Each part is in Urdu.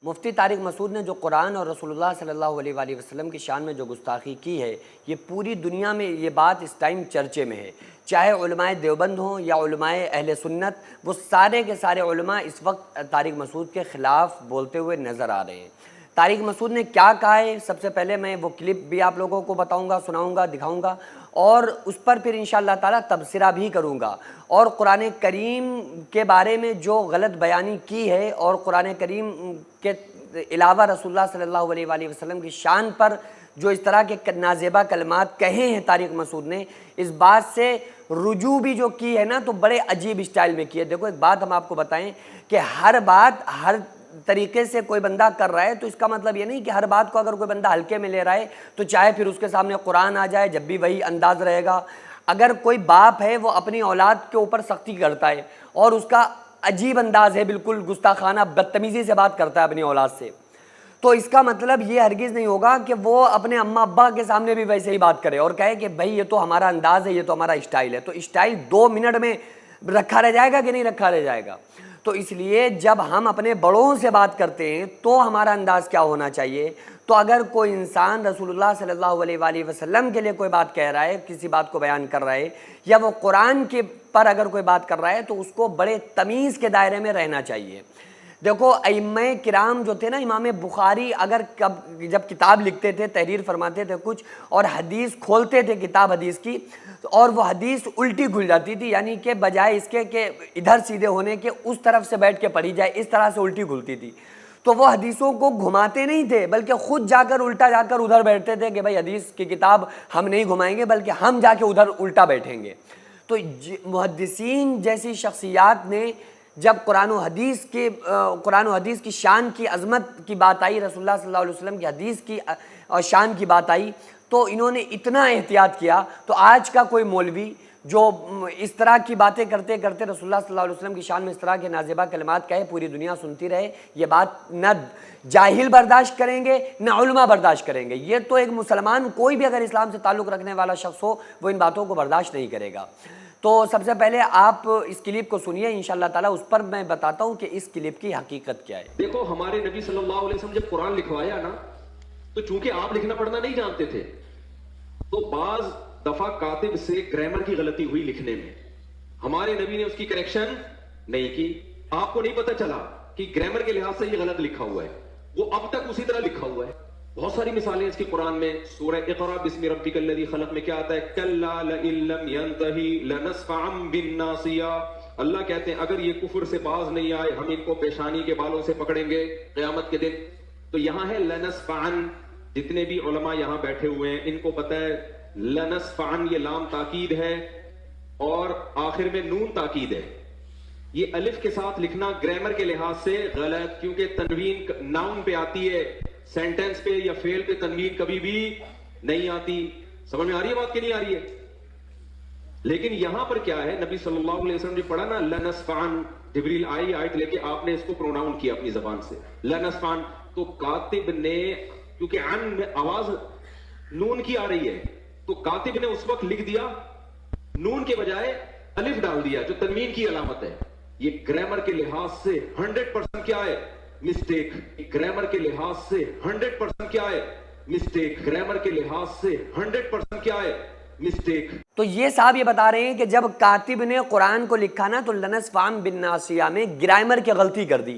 مفتی طارق مسعود نے جو قرآن اور رسول اللہ صلی اللہ علیہ وآلہ وسلم کی شان میں جو گستاخی کی ہے، یہ پوری دنیا میں یہ بات اس ٹائم چرچے میں ہے، چاہے علماء دیوبند ہوں یا علماء اہل سنت، وہ سارے کے سارے علماء اس وقت طارق مسعود کے خلاف بولتے ہوئے نظر آ رہے ہیں۔ طارق مسعود نے کیا کہا ہے، سب سے پہلے میں وہ کلپ بھی آپ لوگوں کو بتاؤں گا، سناؤں گا، دکھاؤں گا، اور اس پر پھر انشاءاللہ تعالیٰ تبصرہ بھی کروں گا، اور قرآن کریم کے بارے میں جو غلط بیانی کی ہے اور قرآن کریم کے علاوہ رسول اللہ صلی اللہ علیہ وآلہ وسلم کی شان پر جو اس طرح کے نازیبہ کلمات کہے ہیں طارق مسعود نے، اس بات سے رجوع بھی جو کی ہے نا تو بڑے عجیب اسٹائل میں کی ہے۔ دیکھو ایک بات ہم آپ کو بتائیں کہ ہر بات ہر طریقے سے کوئی بندہ کر رہا ہے تو اس کا مطلب یہ نہیں کہ ہر بات کو اگر کوئی بندہ ہلکے میں لے رہا ہے تو چاہے پھر اس کے سامنے قرآن آ جائے جب بھی وہی انداز رہے گا۔ اگر کوئی باپ ہے وہ اپنی اولاد کے اوپر سختی کرتا ہے اور اس کا عجیب انداز ہے، بالکل گستاخانہ بدتمیزی سے بات کرتا ہے اپنی اولاد سے، تو اس کا مطلب یہ ہرگز نہیں ہوگا کہ وہ اپنے اماں ابا کے سامنے بھی ویسے ہی بات کرے اور کہے کہ بھائی یہ تو ہمارا انداز ہے، یہ تو ہمارا اسٹائل ہے۔ تو اسٹائل 2 منٹ میں رکھا رہ جائے گا کہ نہیں رکھا رہ جائے گا؟ تو اس لیے جب ہم اپنے بڑوں سے بات کرتے ہیں تو ہمارا انداز کیا ہونا چاہیے؟ تو اگر کوئی انسان رسول اللہ صلی اللہ علیہ وآلہ وسلم کے لیے کوئی بات کہہ رہا ہے، کسی بات کو بیان کر رہا ہے، یا وہ قرآن کے پر اگر کوئی بات کر رہا ہے تو اس کو بڑے تمیز کے دائرے میں رہنا چاہیے۔ دیکھو ائمہ کرام جو تھے نا، امام بخاری اگر جب کتاب لکھتے تھے، تحریر فرماتے تھے کچھ اور حدیث کھولتے تھے کتاب حدیث کی، اور وہ حدیث الٹی کھل جاتی تھی، یعنی کہ بجائے اس کے کہ ادھر سیدھے ہونے کے اس طرف سے بیٹھ کے پڑھی جائے، اس طرح سے الٹی کھلتی تھی۔ تو وہ حدیثوں کو گھماتے نہیں تھے بلکہ خود جا کر الٹا جا کر ادھر بیٹھتے تھے کہ بھائی حدیث کی کتاب ہم نہیں گھمائیں گے بلکہ ہم جا کے ادھر الٹا بیٹھیں گے۔ تو محدثین جیسی شخصیات نے جب قرآن و حدیث کی شان کی عظمت کی بات آئی، رسول اللہ صلی اللہ علیہ وسلم کی حدیث کی شان کی بات آئی، تو انہوں نے اتنا احتیاط کیا۔ تو آج کا کوئی مولوی جو اس طرح کی باتیں کرتے کرتے رسول اللہ صلی اللہ علیہ وسلم کی شان میں اس طرح کے نازیبہ کلمات کہے، پوری دنیا سنتی رہے، یہ بات نہ جاہل برداشت کریں گے نہ علماء برداشت کریں گے۔ یہ تو ایک مسلمان کوئی بھی اگر اسلام سے تعلق رکھنے والا شخص ہو وہ ان باتوں کو برداشت نہیں کرے گا۔ تو سب سے پہلے آپ اس کلپ کو سنیے، انشاءاللہ تعالیٰ اس پر میں بتاتا ہوں کہ اس کلپ کی حقیقت کیا ہے۔ دیکھو ہمارے نبی صلی اللہ علیہ وسلم جب قرآن لکھوایا نا تو چونکہ آپ لکھنا پڑھنا نہیں جانتے تھے تو بعض دفعہ کاتب سے گرامر کی غلطی ہوئی لکھنے میں، ہمارے نبی نے اس کی کریکشن نہیں کی۔ آپ کو نہیں پتہ چلا کہ گرامر کے لحاظ سے یہ غلط لکھا ہوا ہے، وہ اب تک اسی طرح لکھا ہوا ہے۔ بہت ساری مثالیں اس کی قرآن میں، سورہ اقرا بسم ربک الذی خلق میں کیا آتا ہے؟ کلا لئن لم ینتہی لنسفعا بالناصیہ۔ اللہ کہتے ہیں اگر یہ کفر سے باز نہیں آئے ہم ان کو پیشانی کے بالوں سے پکڑیں گے قیامت کے دن۔ تو یہاں ہے لنسفعا، جتنے بھی علماء یہاں بیٹھے ہوئے ہیں ان کو پتہ ہے لنسفعا یہ لام تاکید ہے اور آخر میں نون تاکید ہے۔ یہ الف کے ساتھ لکھنا گرامر کے لحاظ سے غلط، کیونکہ تنوین ناؤن پہ آتی ہے، سینٹنس پہ یا فعل پہ تنوین کبھی بھی نہیں آتی۔ سمجھ میں آ رہی ہے بات کہ نہیں آ رہی ہے؟ لیکن یہاں پر کیا ہے، نبی صلی اللہ علیہ وسلم نے پڑھا نا لنسفعن، جبریل آئی آیت لے کے آپ نے اس کو پروناؤن کیا اپنی زبان سے لنسفعن، تو کاتب نے کیونکہ عن میں آواز نون کی آ رہی ہے تو کاتب نے اس وقت لکھ دیا نون کے بجائے الف ڈال دیا جو تنوین کی علامت ہے۔ یہ گرامر کے لحاظ سے 100% کیا ہے؟ مسٹیک۔ گرامر کے لحاظ سے 100% کیا ہے؟ مسٹیک۔ گرامر کے لحاظ سے 100% کیا ہے؟ مسٹیک۔ تو یہ صاحب یہ بتا رہے ہیں کہ جب کاتب نے قرآن کو لکھا نا تو لنسفعا بالناصیہ میں گرامر کی غلطی کر دی،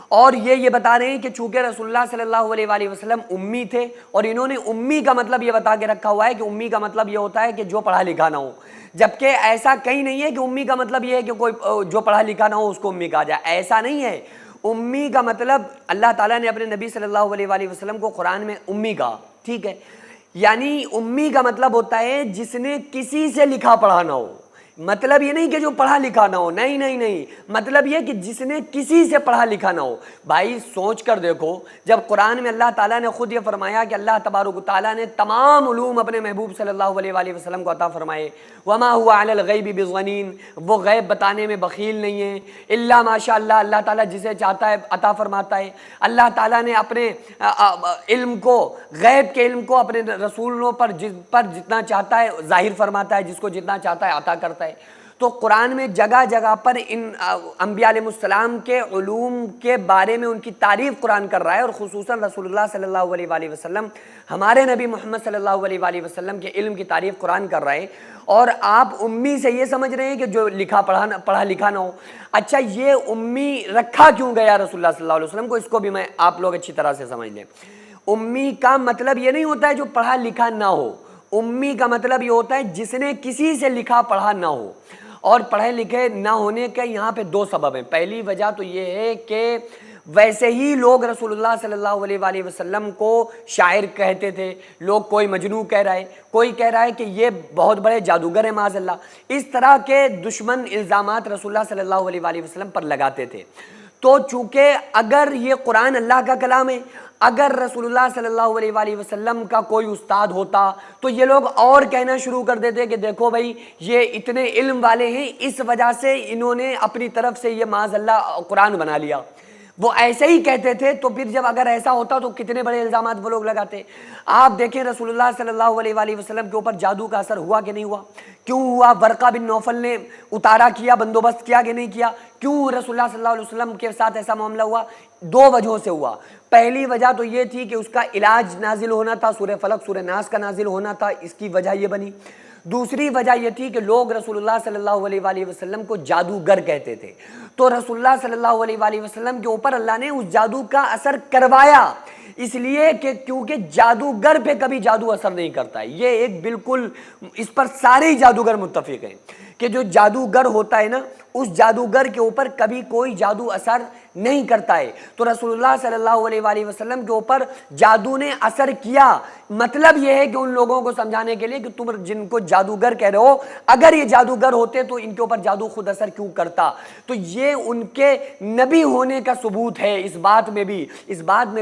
اور یہ بتا رہے ہیں کہ چونکہ رسول اللہ صلی اللہ علیہ وآلہ وسلم امی تھے اور انہوں نے امی کا مطلب یہ بتا کے رکھا ہوا ہے کہ امی کا مطلب یہ ہوتا ہے کہ جو پڑھا لکھا نہ ہو، جبکہ ایسا کہیں نہیں ہے کہ امی کا مطلب یہ ہے کہ کوئی جو پڑھا لکھا نہ ہو اس کو امی کہا جائے، ایسا نہیں ہے۔ امی کا مطلب اللہ تعالیٰ نے اپنے نبی صلی اللہ علیہ وآلہ وسلم کو قرآن میں امی کہا، ٹھیک ہے، یعنی امی کا مطلب ہوتا ہے جس نے کسی سے لکھا پڑھا نہ ہو۔ مطلب یہ نہیں کہ جو پڑھا لکھا نہ ہو، نہیں نہیں نہیں، مطلب یہ کہ جس نے کسی سے پڑھا لکھا نہ ہو۔ بھائی سوچ کر دیکھو، جب قرآن میں اللہ تعالیٰ نے خود یہ فرمایا کہ اللہ تبارک و تعالیٰ نے تمام علوم اپنے محبوب صلی اللہ علیہ وآلہ وسلم کو عطا فرمائے، وما هو علی الغیب بضنین، وہ غیب بتانے میں بخیل نہیں ہے، الا ماشاء اللہ، اللہ تعالیٰ جسے چاہتا ہے عطا فرماتا ہے۔ اللہ تعالیٰ نے اپنے علم کو، غیب کے علم کو اپنے رسولوں پر جتنا چاہتا ہے ظاہر فرماتا ہے، جس کو جتنا چاہتا ہے عطا کرتا ہے۔ تو قرآن میں جگہ جگہ پر ان انبیاء علیہ السلام کے علوم کے بارے میں ان کی تعریف قرآن کر رہا ہے، اور خصوصاً رسول اللہ صلی اللہ علیہ وآلہ وسلم، ہمارے نبی محمد صلی اللہ علیہ وآلہ وسلم کے علم کی تعریف قرآن کر رہا ہے، اور آپ امی سے یہ سمجھ رہے ہیں کہ جو پڑھا لکھا نہ ہو۔ اچھا، یہ امی رکھا کیوں گیا رسول اللہ صلی اللہ علیہ وسلم کو، اس کو بھی میں آپ لوگ اچھی طرح سے سمجھ لیں۔ امی کا مطلب یہ نہیں ہوتا ہے جو پڑھا لکھا نہ ہو، امی کا مطلب یہ ہوتا ہے جس نے کسی سے لکھا پڑھا نہ ہو۔ اور پڑھے لکھے نہ ہونے کے یہاں پہ دو سبب ہیں۔ پہلی وجہ تو یہ ہے کہ ویسے ہی لوگ رسول اللہ صلی اللہ علیہ وآلہ وسلم کو شاعر کہتے تھے، لوگ کوئی مجنون کہہ رہا ہے، کوئی کہہ رہا ہے کہ یہ بہت بڑے جادوگر ہیں معاذ اللہ، اس طرح کے دشمن الزامات رسول اللہ صلی اللہ علیہ وآلہ وسلم پر لگاتے تھے۔ تو چونکہ اگر یہ قرآن اللہ کا کلام ہے، اگر رسول اللہ صلی اللہ علیہ وآلہ وسلم کا کوئی استاد ہوتا تو یہ لوگ اور کہنا شروع کر دیتے کہ دیکھو بھائی یہ اتنے علم والے ہیں، اس وجہ سے انہوں نے اپنی طرف سے یہ معاذ اللہ قرآن بنا لیا۔ وہ ایسے ہی کہتے تھے، تو پھر جب اگر ایسا ہوتا تو کتنے بڑے الزامات وہ لوگ لگاتے۔ آپ دیکھیں رسول اللہ صلی اللہ علیہ وآلہ وسلم کے اوپر جادو کا اثر ہوا کہ نہیں ہوا؟ کیوں ہوا؟ ورقہ بن نوفل نے اتارا کیا، بندوبست کیا کہ نہیں کیا؟ کیوں رسول اللہ صلی اللہ علیہ وسلم کے ساتھ ایسا معاملہ ہوا؟ دو وجہوں سے ہوا۔ پہلی وجہ تو یہ تھی کہ اس کا علاج نازل ہونا تھا، سورہ فلق سورہ ناس کا نازل ہونا تھا، اس کی وجہ یہ بنی۔ دوسری وجہ یہ تھی کہ لوگ رسول اللہ صلی اللہ علیہ وآلہ وسلم کو جادوگر کہتے تھے، تو رسول اللہ صلی اللہ علیہ وآلہ وسلم کے اوپر اللہ نے اس جادو کا اثر کروایا، اس لیے کہ کیونکہ جادوگر پہ کبھی جادو اثر نہیں کرتا ہے۔ یہ ایک بالکل اس پر سارے ہی جادوگر متفق ہیں کہ جو جادوگر ہوتا ہے نا، اس جادوگر کے اوپر کبھی کوئی جادو اثر نہیں کرتا ہے۔ تو رسول اللہ صلی اللہ علیہ وآلہ وسلم کے اوپر جادو نے اثر کیا، مطلب یہ ہے کہ ان لوگوں کو سمجھانے کے لیے کہ تم جن کو جادوگر کہہ رہے ہو، اگر یہ جادوگر ہوتے تو ان کے اوپر جادو خود اثر کیوں کرتا؟ تو یہ ان کے نبی ہونے کا ثبوت ہے۔ اس بات میں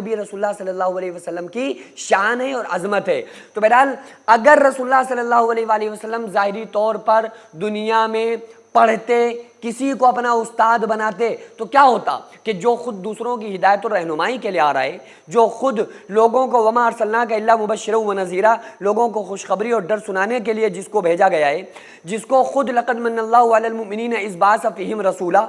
بھی رسول اللہ صلی اللہ علیہ وسلم کی شان ہے اور عظمت ہے۔ تو بہرحال اگر رسول اللہ صلی اللہ علیہ وآلہ وسلم ظاہری طور پر دنیا میں پڑھتے، کسی کو اپنا استاد بناتے، تو کیا ہوتا کہ جو خود دوسروں کی ہدایت اور رہنمائی کے لیے آ رہا ہے، جو خود لوگوں کو وما ارسلناک الا مبشرا ونذیرا، لوگوں کو خوشخبری اور ڈر سنانے کے لیے جس کو بھیجا گیا ہے، جس کو خود لقد من اللہ علی المؤمنین اذ بعث فیہم رسولا،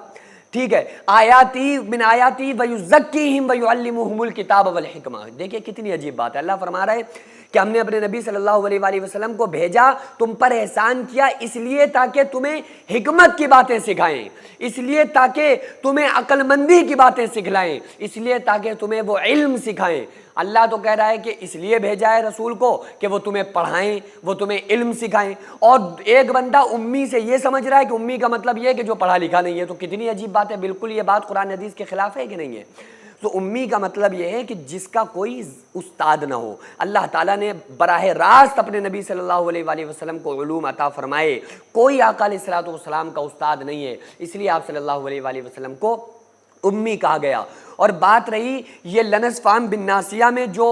ٹھیک ہے، آیاتی من آیاتی ویزکیہم ویعلمہم الکتاب والحکمہ۔ دیکھیں کتنی عجیب بات ہے، اللہ فرما رہا ہے کہ ہم نے اپنے نبی صلی اللہ علیہ وآلہ وسلم کو بھیجا، تم پر احسان کیا اس لیے تاکہ تمہیں حکمت کی باتیں سکھائیں، اس لیے تاکہ تمہیں عقل مندی کی باتیں سکھلائیں، اس لیے تاکہ تمہیں وہ علم سکھائیں۔ اللہ تو کہہ رہا ہے کہ اس لیے بھیجا ہے رسول کو کہ وہ تمہیں پڑھائیں، وہ تمہیں علم سکھائیں، اور ایک بندہ امی سے یہ سمجھ رہا ہے کہ امی کا مطلب یہ ہے کہ جو پڑھا لکھا نہیں ہے، تو کتنی عجیب بات ہے، بالکل یہ بات قرآن حدیث کے خلاف ہے کہ نہیں ہے؟ تو امی کا مطلب یہ ہے کہ جس کا کوئی استاد نہ ہو۔ اللہ تعالیٰ نے براہ راست اپنے نبی صلی اللہ علیہ وآلہ وسلم کو علوم عطا فرمائے، کوئی آقا علیہ الصلوۃ والسلام کا استاد نہیں ہے، اس لیے آپ صلی اللہ علیہ وآلہ وسلم کو امی کہا گیا۔ اور بات رہی یہ لنس فام بن ناسیہ میں جو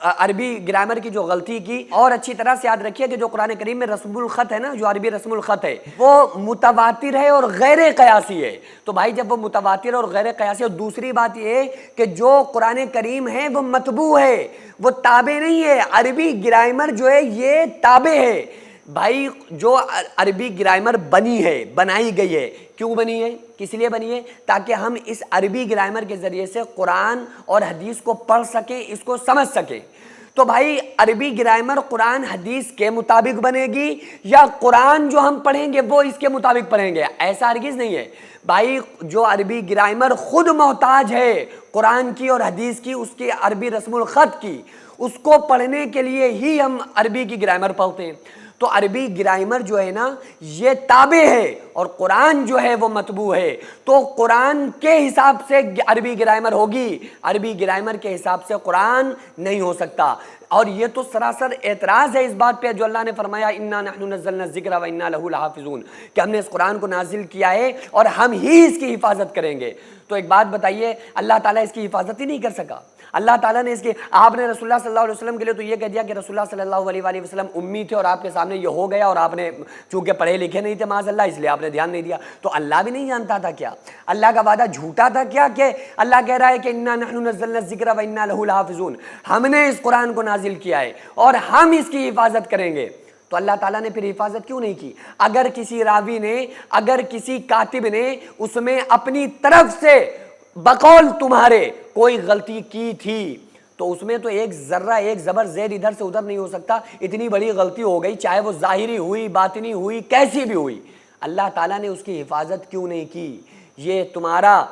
عربی گرامر کی جو غلطی کی، اور اچھی طرح سے یاد رکھیے کہ جو قرآن کریم میں رسم الخط ہے نا، جو عربی رسم الخط ہے، وہ متواتر ہے اور غیر قیاسی ہے۔ تو بھائی جب وہ متواتر اور غیر قیاسی، اور دوسری بات یہ ہے کہ جو قرآن کریم ہے وہ مطبوع ہے، وہ تابع نہیں ہے۔ عربی گرامر جو ہے یہ تابع ہے۔ بھائی جو عربی گرامر بنی ہے، بنائی گئی ہے، کیوں بنی ہے؟ کس لیے بنی ہے؟ تاکہ ہم اس عربی گرامر کے ذریعے سے قرآن اور حدیث کو پڑھ سکیں، اس کو سمجھ سکیں۔ تو بھائی عربی گرامر قرآن حدیث کے مطابق بنے گی یا قرآن جو ہم پڑھیں گے وہ اس کے مطابق پڑھیں گے؟ ایسا ہرگز نہیں ہے بھائی۔ جو عربی گرامر خود محتاج ہے قرآن کی اور حدیث کی، اس کی عربی رسم الخط کی، اس کو پڑھنے کے لیے ہی ہم عربی کی گرامر پڑھتے ہیں۔ تو عربی گرامر جو ہے نا یہ تابع ہے اور قرآن جو ہے وہ مطبوع ہے، تو قرآن کے حساب سے عربی گرامر ہوگی، عربی گرامر کے حساب سے قرآن نہیں ہو سکتا۔ اور یہ تو سراسر اعتراض ہے اس بات پہ جو اللہ نے فرمایا انا نحن نزلنا الذکر و انا لہ لحافظون، کہ ہم نے اس قرآن کو نازل کیا ہے اور ہم ہی اس کی حفاظت کریں گے۔ تو ایک بات بتائیے، اللہ تعالیٰ اس کی حفاظت ہی نہیں کر سکا؟ اللہ تعالیٰ نے اس کے، آپ نے رسول اللہ صلی اللہ علیہ وسلم کے لیے تو یہ کہہ دیا کہ رسول اللہ صلی اللہ علیہ وآلہ وسلم امی تھے اور آپ کے سامنے یہ ہو گیا، اور آپ نے چونکہ پڑھے لکھے نہیں تھے معاذ اللہ، اس لیے آپ نے دھیان نہیں دیا۔ تو اللہ بھی نہیں جانتا تھا کیا؟ اللہ کا وعدہ جھوٹا تھا کیا کہ اللہ کہہ رہا ہے کہ انا نحن نزلنا الذکر و انا لہ لحافظون، ہم نے اس قرآن کو نازل کیا ہے اور ہم اس کی حفاظت کریں گے؟ تو اللہ تعالیٰ نے پھر حفاظت کیوں نہیں کی؟ اگر کسی راوی نے، اگر کسی کاتب نے اس میں اپنی طرف سے بقول تمہارے کوئی غلطی کی تھی تو اس میں تو ایک ذرہ ایک زبر زیر ادھر سے ادھر نہیں ہو سکتا، اتنی بڑی غلطی ہو گئی، چاہے وہ ظاہری ہوئی، باطنی ہوئی، کیسی بھی ہوئی، اللہ تعالیٰ نے اس کی حفاظت کیوں نہیں کی؟ یہ تمہارا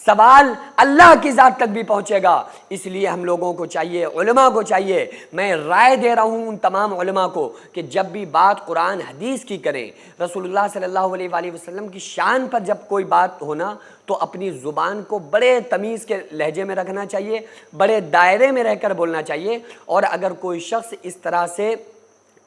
سوال اللہ کی ذات تک بھی پہنچے گا۔ اس لیے ہم لوگوں کو چاہیے، علماء کو چاہیے، میں رائے دے رہا ہوں ان تمام علماء کو کہ جب بھی بات قرآن حدیث کی کریں، رسول اللہ صلی اللہ علیہ وآلہ وسلم کی شان پر جب کوئی بات ہونا تو اپنی زبان کو بڑے تمیز کے لہجے میں رکھنا چاہیے، بڑے دائرے میں رہ کر بولنا چاہیے۔ اور اگر کوئی شخص اس طرح سے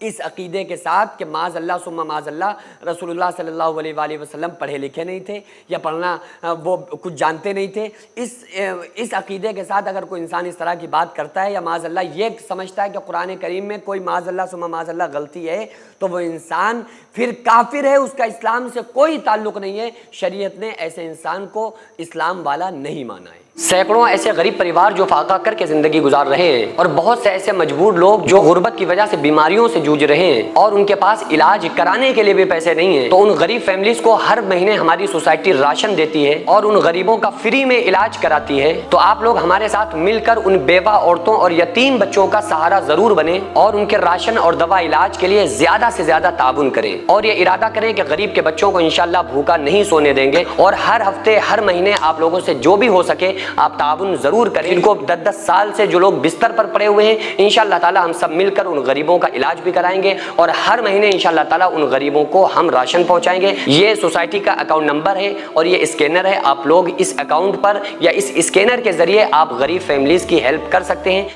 اس عقیدے کے ساتھ کہ معاذ اللہ ثم معاذ اللہ رسول اللہ صلی اللہ علیہ وآلہ وسلم پڑھے لکھے نہیں تھے یا پڑھنا وہ کچھ جانتے نہیں تھے، اس عقیدے کے ساتھ اگر کوئی انسان اس طرح کی بات کرتا ہے یا معاذ اللہ یہ سمجھتا ہے کہ قرآن کریم میں کوئی معاذ اللہ ثم معاذ اللہ غلطی ہے تو وہ انسان پھر کافر ہے، اس کا اسلام سے کوئی تعلق نہیں ہے۔ شریعت نے ایسے انسان کو اسلام والا نہیں مانا ہے۔ سینکڑوں ایسے غریب پریوار جو فاقہ کر کے زندگی گزار رہے ہیں، اور بہت سے ایسے مجبور لوگ جو غربت کی وجہ سے بیماریوں سے جوجھ رہے ہیں اور ان کے پاس علاج کرانے کے لیے بھی پیسے نہیں ہیں، تو ان غریب فیملیز کو ہر مہینے ہماری سوسائٹی راشن دیتی ہے اور ان غریبوں کا فری میں علاج کراتی ہے۔ تو آپ لوگ ہمارے ساتھ مل کر ان بیوہ عورتوں اور یتیم بچوں کا سہارا ضرور بنیں اور ان کے راشن اور دوا علاج کے لیے زیادہ سے زیادہ تعاون کریں، اور یہ ارادہ کریں کہ غریب کے بچوں کو انشاءاللہ بھوکا نہیں سونے دیں گے، اور ہر ہفتے ہر مہینے آپ لوگوں سے جو بھی ہو سکے آپ تعاون ضرور کریں۔ ان کو 10-10 سال سے جو لوگ بستر پر پڑے ہوئے ہیں انشاءاللہ تعالی ہم سب مل کر ان غریبوں کا علاج بھی کرائیں گے، اور ہر مہینے انشاءاللہ تعالی ان غریبوں کو ہم راشن پہنچائیں گے۔ یہ سوسائٹی کا اکاؤنٹ نمبر ہے اور یہ اسکینر ہے، آپ لوگ اس اکاؤنٹ پر یا اس اسکینر کے ذریعے آپ غریب فیملیز کی ہیلپ کر سکتے ہیں۔